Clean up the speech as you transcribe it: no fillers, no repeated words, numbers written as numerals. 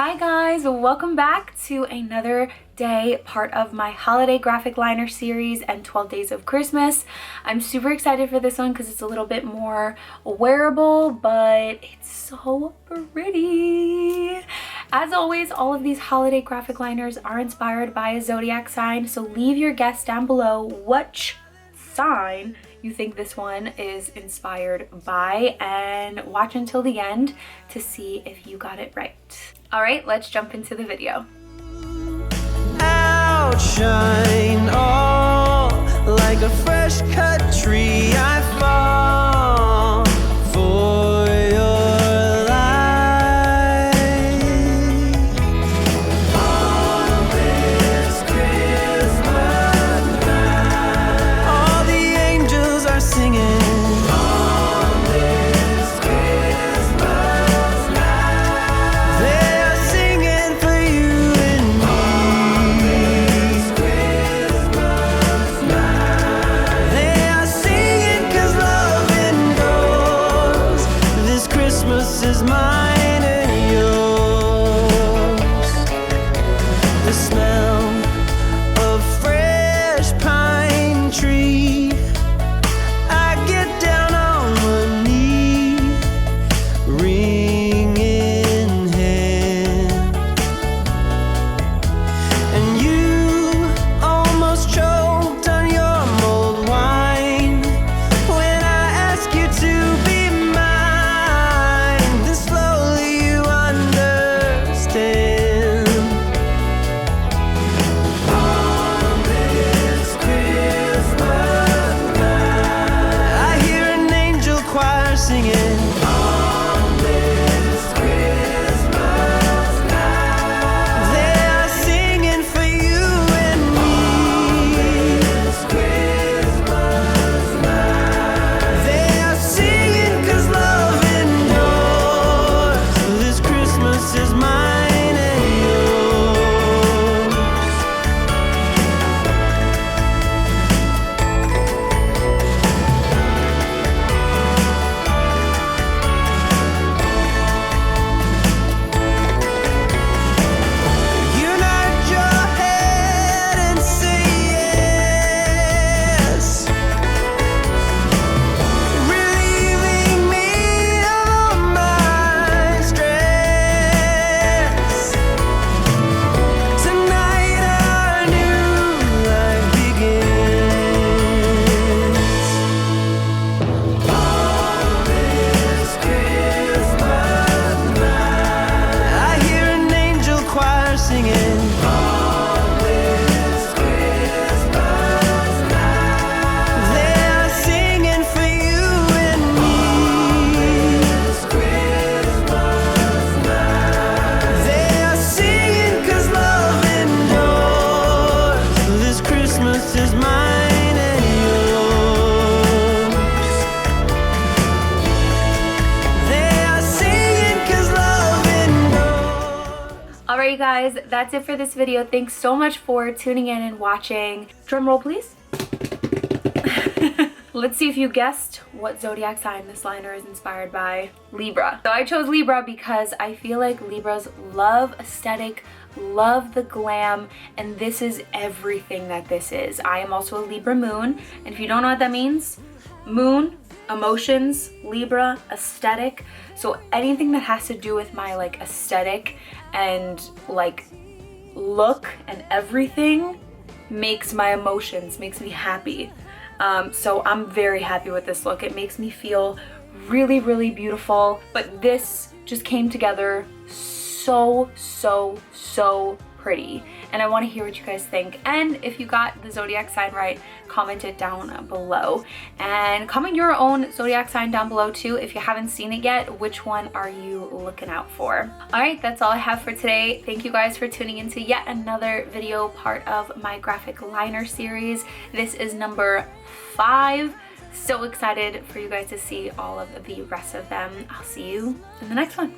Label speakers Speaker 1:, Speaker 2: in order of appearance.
Speaker 1: Hi guys, welcome back to another day, part of my holiday graphic liner series and 12 days of Christmas. I'm super excited for this one because it's a little bit more wearable, but it's so pretty. As always, all of these holiday graphic liners are inspired by a zodiac sign, so leave your guess down below which sign you think this one is inspired by, and watch until the end to see if you got it right. All right, let's jump into the video.
Speaker 2: Outshine all like a fresh cut tree. I fall for your light. On this Christmas night, all the angels are singing. On this Christmas night, they are singing for you and me. On this Christmas night, they are singing 'cause love endures. This Christmas is mine and yours. The smell of fresh pine tree. I get down on one knee, ring in hand, and you almost choked on your mulled wine when I ask you to be mine. Then slowly you understand. On this Christmas night, I hear an angel choir singing. On this Christmas night, they are singing for you and me. This Christmas night, they are singing 'cause love endures. This Christmas is mine and yours. You nod your head and say yes, relieving me of all my stress. Tonight our new life begins. On this Christmas night, I hear an angel choir singing. On this Christmas night, they are singing for you and me. This Christmas night, they are singing 'cause love endures. This Christmas is mine and yours. They are singing 'cause love endures.
Speaker 1: All right, guys, that's it for this video. Thanks so much for tuning in and watching. Drum roll, please. Let's see if you guessed what zodiac sign this liner is inspired by. Libra. So I chose Libra because I feel like Libras love aesthetic, love the glam, and this is everything that this is. I am also a Libra moon, and if you don't know what that means, moon, emotions, Libra, aesthetic. So anything that has to do with my like aesthetic and like look and everything makes my emotions, makes me happy. So I'm very happy with this look. It makes me feel really, really beautiful, but this just came together so pretty, and I want to hear what you guys think. And if you got the zodiac sign right, comment it down below, and comment your own zodiac sign down below too. If you haven't seen it yet, which one are you looking out for? All right, that's all I have for today. Thank you guys for tuning into yet another video, part of my graphic liner series. This is number 5. So excited for you guys to see all of the rest of them. I'll see you in the next one.